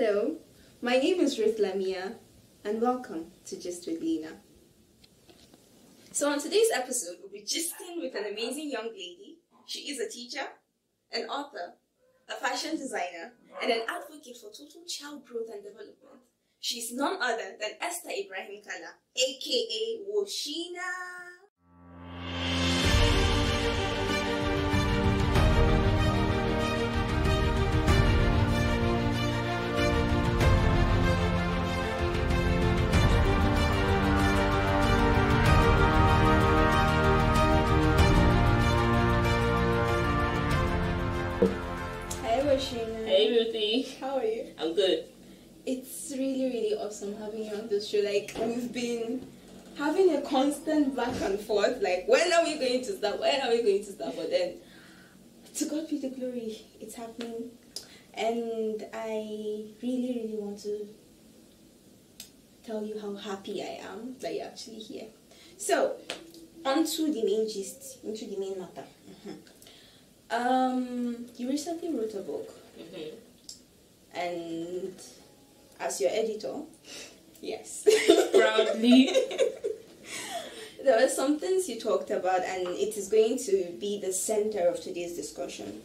Hello, my name is Ruth Lamia, and welcome to Just with Lina. So on today's episode, we'll be gisting with an amazing young lady. She is a teacher, an author, a fashion designer, and an advocate for total child growth and development. She's none other than Esther Ibrahim Kala, aka Woshina. Hey Ruthie. How are you? I'm good. It's really awesome having you on this show. Like, we've been having a constant back and forth, like, when are we going to start? But then, to God be the glory, it's happening. And I really want to tell you how happy I am that you're actually here. So, on to the main gist, into the main matter. You recently wrote a book, and as your editor, yes, proudly, there were some things you talked about, and it is going to be the center of today's discussion,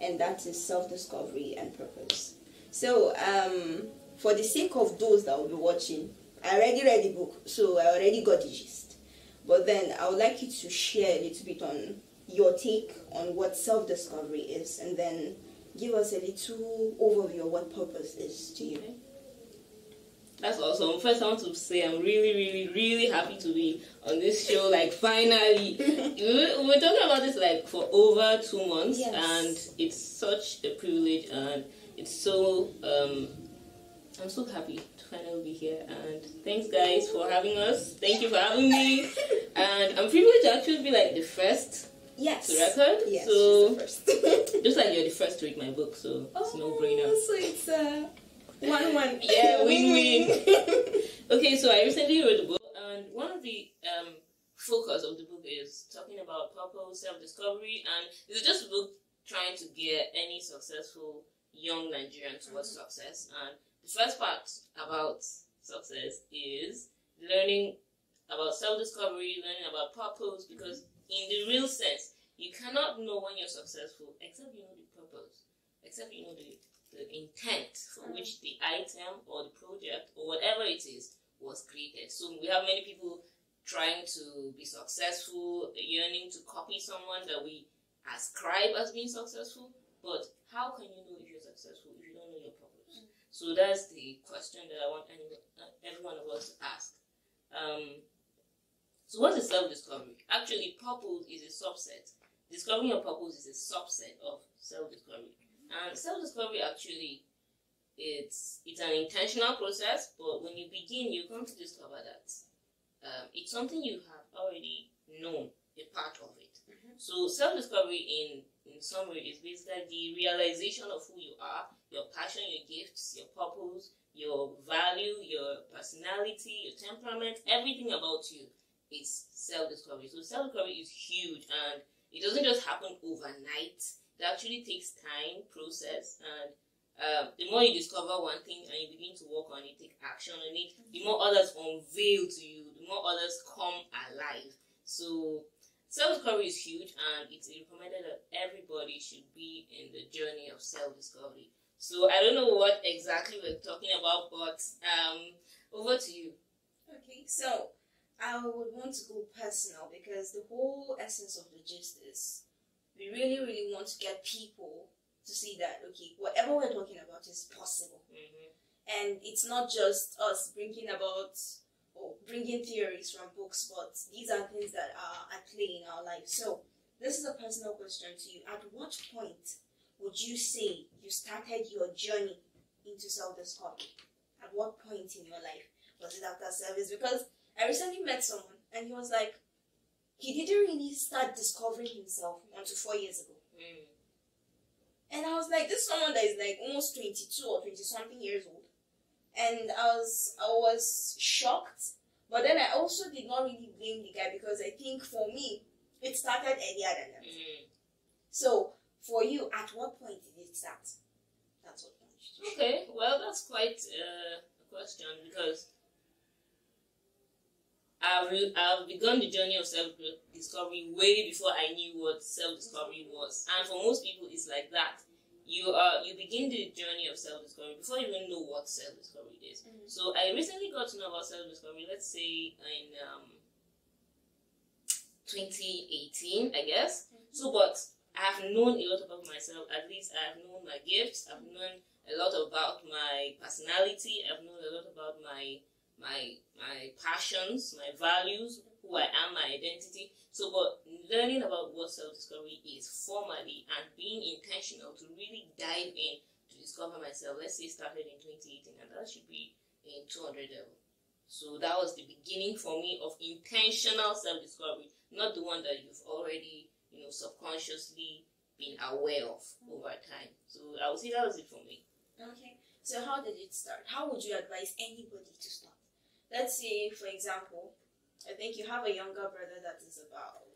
and that is self-discovery and purpose. So, for the sake of those that will be watching, I already read the book, so I already got the gist, but then I would like you to share a little bit on your take on what self-discovery is, and then give us a little overview of what purpose is to you. That's awesome. First, I want to say I'm really happy to be on this show. Like, finally, we were talking about this like for over 2 months, yes. And it's such a privilege, and it's so I'm so happy to finally be here. And thanks, guys, for having us. Thank you for having me. And I'm privileged to actually be like the first. Yes. To record? Yes, so, she's the first. Just like you're the first to read my book, so it's no brainer. So it's 1-1. Yeah, win-win. Okay, so I recently wrote a book, and one of the focus of the book is talking about purpose, self-discovery, and it's just a book trying to get any successful young Nigerian towards success. And the first part about success is learning about self-discovery, learning about purpose, because in the real sense, you cannot know when you're successful except you know the purpose, except you know the intent for which the item or the project or whatever it is was created. So we have many people trying to be successful, yearning to copy someone that we ascribe as being successful, but how can you know if you're successful if you don't know your purpose? So that's the question that I want every one of us to ask. So what is self-discovery? Actually, purpose is a subset. Discovering your purpose is a subset of self-discovery. And self-discovery actually, it's an intentional process, but when you begin, you come to discover that it's something you have already known, a part of it. So self-discovery in summary is basically the realization of who you are, your passion, your gifts, your purpose, your value, your personality, your temperament, everything about you. Is self-discovery. So self-discovery is huge, and it doesn't just happen overnight. It actually takes time, process, and the more you discover one thing and you begin to work on it, take action on it, the more others unveil to you, the more others come alive. So self-discovery is huge, and it's recommended that everybody should be in the journey of self-discovery. So I don't know what exactly we're talking about, but over to you. Okay, so I would want to go personal, because the whole essence of the gist is we really want to get people to see that, okay, whatever we're talking about is possible. And it's not just us bringing theories from books, but these are things that are at play in our life. So this is a personal question to you. At what point would you say you started your journey into self-discovery? At what point in your life? Was it after service? Because I recently met someone, and he was like, he didn't really start discovering himself until 4 years ago. And I was like, this is someone that is like almost 22 or 20-something years old. And I was shocked, but then I also did not really blame the guy, because I think for me, it started earlier than that. So, for you, at what point did it start? That's what changed. institution? Okay, well, that's quite a question, because I've begun the journey of self-discovery way before I knew what self-discovery was. And for most people, it's like that. You begin the journey of self-discovery before you even know what self-discovery is. Mm-hmm. So I recently got to know about self-discovery, let's say in 2018, I guess. Mm-hmm. So, but I have known a lot about myself. At least I have known my gifts. I've known a lot about my personality. I've known a lot about my passions, my values, who I am, my identity. So, but learning about what self-discovery is formally and being intentional to really dive in to discover myself, let's say started in 2018, and that should be in 200 level. So that was the beginning for me of intentional self-discovery, not the one that you've already, subconsciously been aware of over time. So I would say that was it for me. Okay. So how did it start? How would you advise anybody to start? Let's say, for example, I think you have a younger brother that is about,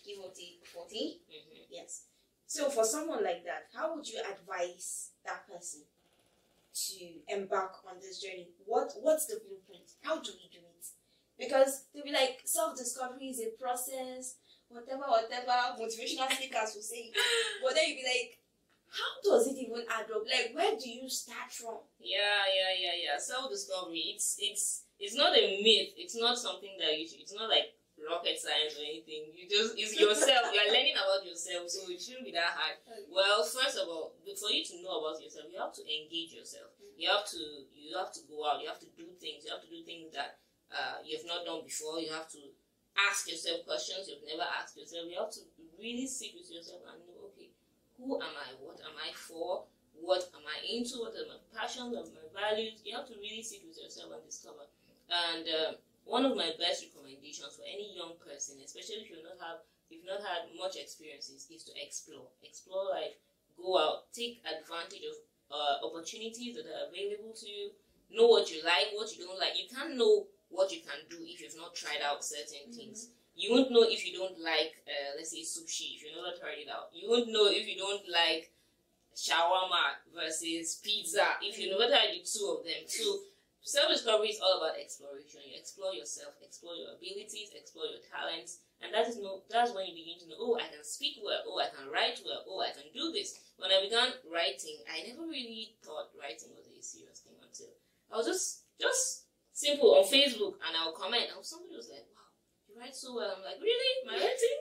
give or take, 40. Mm-hmm. Yes. So for someone like that, how would you advise that person to embark on this journey? What's the blueprint? How do we do it? Because they'll be like, self-discovery is a process, whatever, motivational speakers will say. But then you'll be like, how does it even add up? Like, where do you start from? Yeah. Self-discovery, it's not a myth. It's not something that it's not like rocket science or anything. It's yourself. You're learning about yourself, so it shouldn't be that hard. Okay. Well, first of all, for you to know about yourself, you have to engage yourself. You have to go out. You have to do things. You have to do things that you have not done before. You have to ask yourself questions you've never asked yourself. You have to really sit with yourself and know, okay, who am I? What am I for? What am I into? What are my passions? What are my values? You have to really sit with yourself and discover. And one of my best recommendations for any young person, especially if you've not had much experiences, is to explore. Explore life. Go out. Take advantage of opportunities that are available to you. Know what you like, what you don't like. You can't know what you can do if you've not tried out certain things. You won't know if you don't like, let's say, sushi, if you've never tried it out. You won't know if you don't like shawarma versus pizza, if you never tried the two of them. So, self-discovery is all about exploration. You explore yourself, explore your abilities, explore your talents, and that's when you begin to know, oh, I can speak well, oh, I can write well, oh, I can do this. When I began writing, I never really thought writing was a serious thing until I was just simple on Facebook, and I'll comment, and somebody was like, wow, you write so well. I'm like, really? My writing?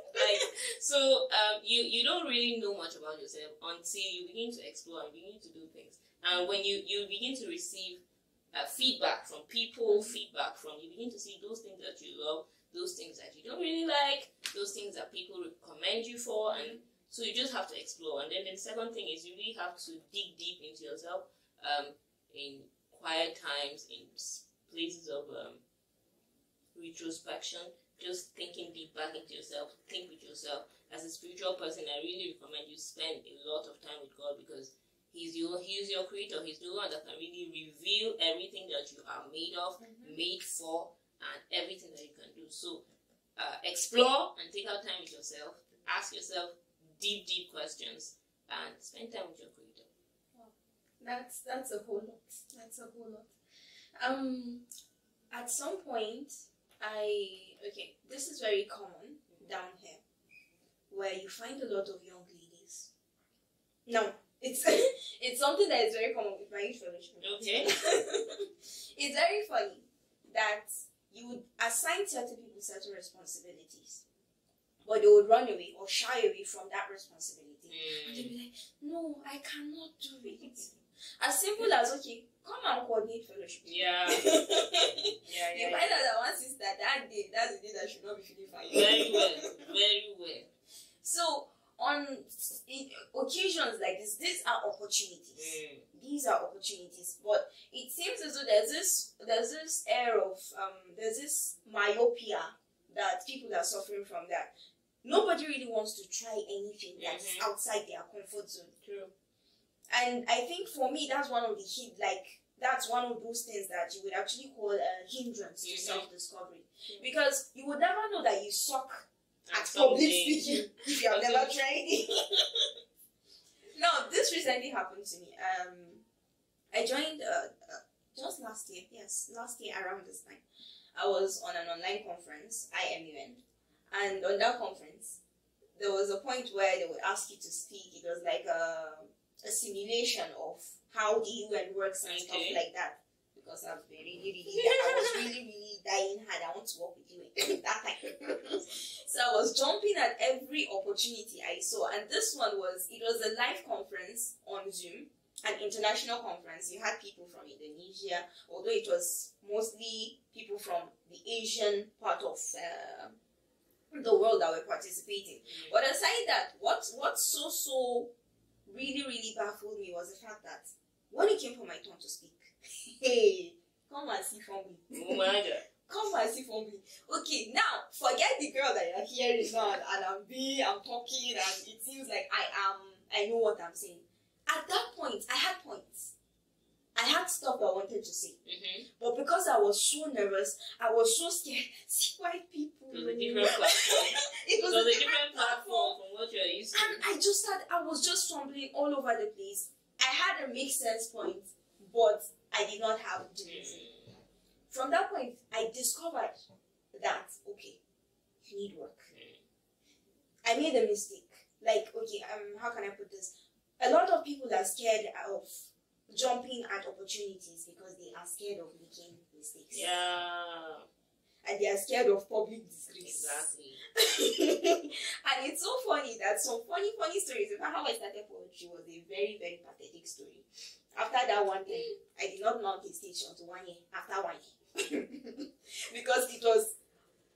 So you don't really know much about yourself until you begin to explore and begin to do things. And when you begin to receive feedback from people, you begin to see those things that you love, those things that you don't really like, those things that people recommend you for, and so you just have to explore. And then the second thing is you really have to dig deep into yourself in quiet times, in places of retrospection, just thinking deep back into yourself, think with yourself. As a spiritual person, I really recommend you spend a lot of time with God, because He's your creator. He's the one that can really reveal everything that you are made of, made for, and everything that you can do. So explore and take out time with yourself. Ask yourself deep questions and spend time with your creator. Wow. That's a whole lot. That's a whole lot. At some point, this is very common down here, where you find a lot of young ladies. Now, it's something that is very common with my youth fellowship. Okay. It's very funny that you would assign certain people certain responsibilities, but they would run away or shy away from that responsibility. And they'd be like, no, I cannot do it. As simple as, okay, come and coordinate fellowship. Yeah. You find out that one sister, that's the day that should not be feeling fine. Very well. So, on occasions like this, these are opportunities. These are opportunities, but it seems as though there's this air of there's this myopia that people are suffering from, that nobody really wants to try anything that's outside their comfort zone. True. And I think for me, that's one of those things that you would actually call a hindrance to self-discovery, because you would never know that you suck at public speaking if you have never tried it. Now, this recently happened to me. I joined just last year. Yes, last year around this time. I was on an online conference, IMUN, and on that conference, there was a point where they would ask you to speak. It was like a simulation of how the UN works and stuff like that. Because I was really dying hard. I want to work with you that time. So I was jumping at every opportunity I saw, and this one was a live conference on Zoom, an international conference. You had people from Indonesia, although it was mostly people from the Asian part of the world that were participating. But aside that, what so really baffled me was the fact that when it came for my turn to speak, hey, come and see for me. Oh my God. Come and see for me. Okay, now forget the girl that you're hearing now, and I'm talking, and it seems like I know what I'm saying. At that point, I had points. I had stuff I wanted to say. But because I was so nervous, I was so scared. See white people. It was a different platform. It was a different platform from what you're used to. And I was just stumbling all over the place. I had a make sense point, but I did not have the reason. From that point, I discovered that, okay, you need work. I made a mistake. Like, okay, how can I put this? A lot of people are scared of jumping at opportunities because they are scared of making mistakes. Yeah. And they are scared of public disgrace. Exactly. And it's so funny that some funny stories about how I started poetry was a very pathetic story. After that one time, I did not mount the stage until 1 year. After 1 year. Because it was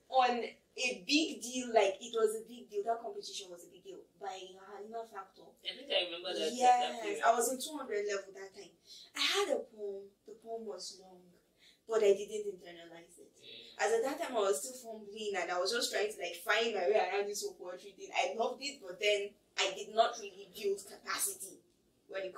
on a big deal, like it was a big deal. That competition was a big deal by Lina factor. I think I remember that. Yes, I was in 200 level that time. I had a poem. The poem was long, but I didn't internalize it. As at that time, I was still fumbling, and I was just trying to like find my way around this whole poetry thing. I loved it, but then I did not really build capacity when it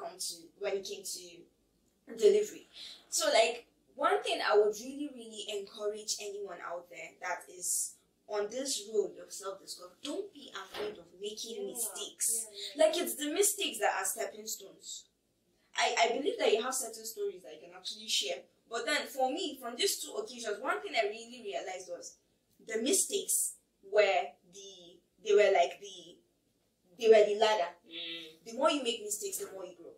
came to delivery. So like, one thing I would really encourage anyone out there that is on this road of self-discovery, don't be afraid of making mistakes. Like, it's the mistakes that are stepping stones. I believe that you have certain stories that you can actually share. But then for me, from these two occasions, one thing I really realized was the mistakes were the ladder. The more you make mistakes, the more you grow.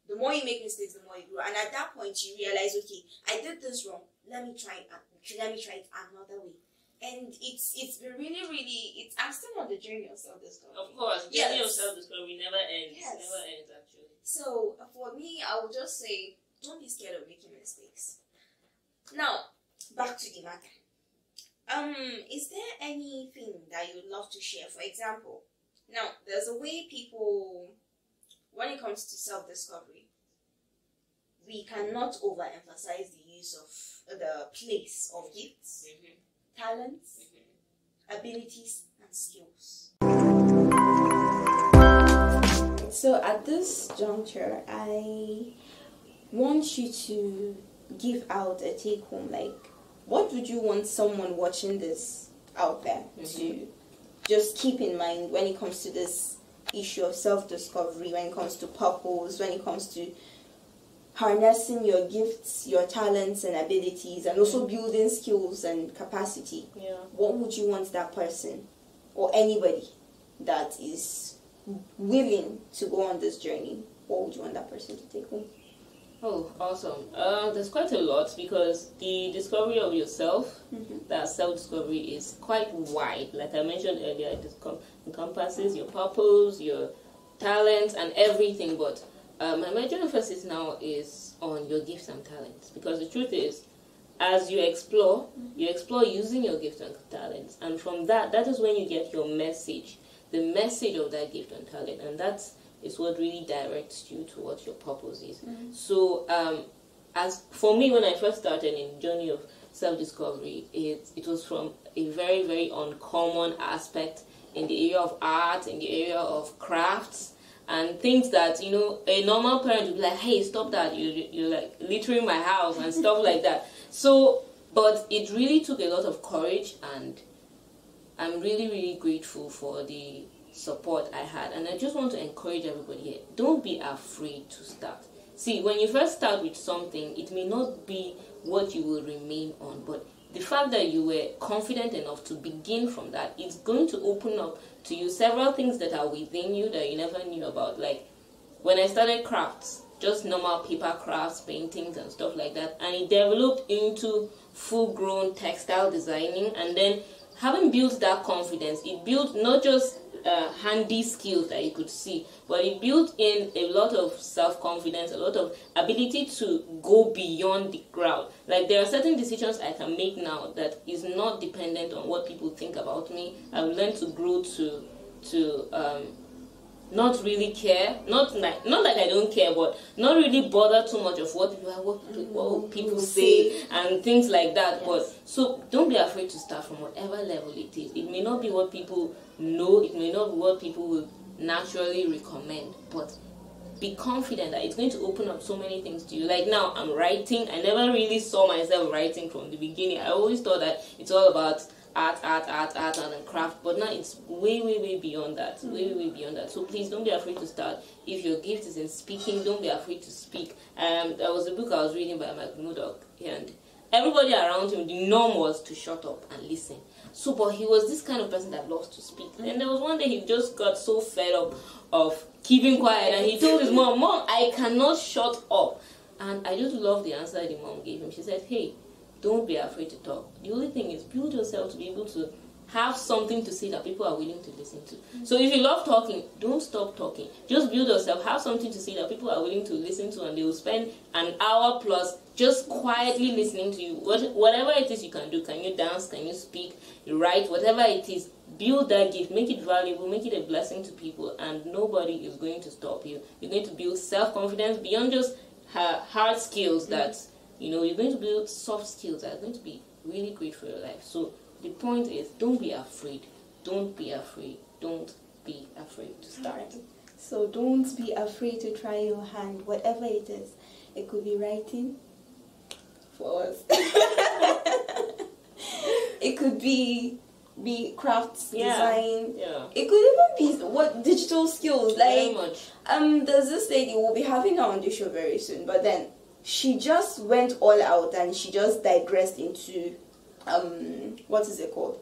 The more you make mistakes, the more you grow. And at that point, you realize, okay, I did this wrong. Let me try it another way. And it's been really, I'm still on the journey of self-discovery. Of course, the journey of self-discovery never ends. Yes. Never ends, actually. So for me, I would just say, don't be scared of making mistakes. Now, back to the matter. Is there anything that you would love to share? For example, now there's a way people, when it comes to self-discovery, we cannot overemphasize the use of the place of gifts, talents, abilities, and skills. So at this juncture, I want you to give out a take home. Like, what would you want someone watching this out there to just keep in mind when it comes to this issue of self-discovery, when it comes to purpose, when it comes to harnessing your gifts, your talents and abilities, and also building skills and capacity? What would you want that person or anybody that is willing to go on this journey, what would you want that person to take home? Oh, awesome. There's quite a lot, because the discovery of yourself, that self-discovery, is quite wide. Like I mentioned earlier, it encompasses your purpose, your talents, and everything. But my major emphasis now is on your gifts and talents, because the truth is, as you explore using your gifts and talents, and from that is when you get your message, the message of that gift and talent, and that's is what really directs you to what your purpose is. So, as for me, when I first started in the journey of self-discovery, it was from a very uncommon aspect in the area of art, in the area of crafts, and things that, you know, a normal parent would be like, hey, stop that, you're like littering my house and stuff like that. So, but it really took a lot of courage, and I'm really grateful for the support I had. And I just want to encourage everybody here, don't be afraid to start. see, when you first start with something, it may not be what you will remain on, but the fact that you were confident enough to begin from that, it's going to open up to you several things that are within you that you never knew about. Like when I started crafts, just normal paper crafts, paintings and stuff like that, and it developed into full-grown textile designing. And then having built that confidence, it built not just handy skills that you could see, but it built in a lot of self-confidence, a lot of ability to go beyond the crowd. Like there are certain decisions I can make now that is not dependent on what people think about me. I've learned to grow to not really care, not like I don't care, but not really bother too much of what people say and things like that. Yes. But so don't be afraid to start from whatever level it is. It may not be what people know, it may not be what people will naturally recommend, but be confident that it's going to open up so many things to you. Like now I'm writing. I never really saw myself writing from the beginning. I always thought that it's all about art and craft, but now it's way beyond that. Way beyond that. So please don't be afraid to start. If your gift is in speaking, don't be afraid to speak. There was a book I was reading by Mike Murdoch, and everybody around him, the norm was to shut up and listen. So, but he was this kind of person that loves to speak. And there was one day he just got so fed up of keeping quiet, and he told his mom, I cannot shut up. And I just love the answer the mom gave him. She said, hey, don't be afraid to talk. The only thing is build yourself to be able to have something to say that people are willing to listen to. So if you love talking, don't stop talking. Just build yourself, have something to say that people are willing to listen to, and they will spend an hour plus just quietly listening to you. Whatever it is you can do, can you dance, can you speak, you write, whatever it is, build that gift, make it valuable, make it a blessing to people, and nobody is going to stop you. You're going to build self-confidence beyond just hard skills that you're going to build soft skills that are going to be really great for your life. So the point is, don't be afraid. Don't be afraid. Don't be afraid to start. Right. So don't be afraid to try your hand, whatever it is. It could be writing for us. It could be crafts, design. Yeah. It could even be digital skills. Very much. There's this lady, we'll be having her on the show very soon, but then she just went all out and she just digressed into what is it called?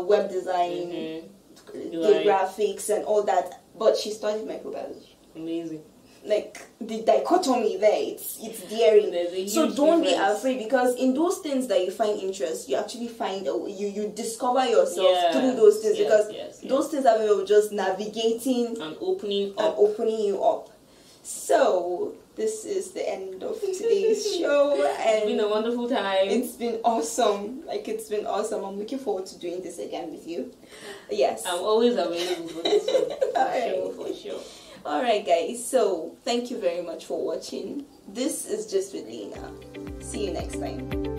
Web design, the graphics and all that. But she studied microbiology. Amazing. Like the dichotomy there, it's daring. So don't be afraid, because in those things that you find interest, you actually find you discover yourself through those things, because those things are way of just navigating and opening you up. So this is the end of today's show, and it's been a wonderful time. It's been awesome. It's been awesome. I'm looking forward to doing this again with you. Yes, I'm always available for this one. For sure. All right, guys. So thank you very much for watching. This is Just with Lina. See you next time.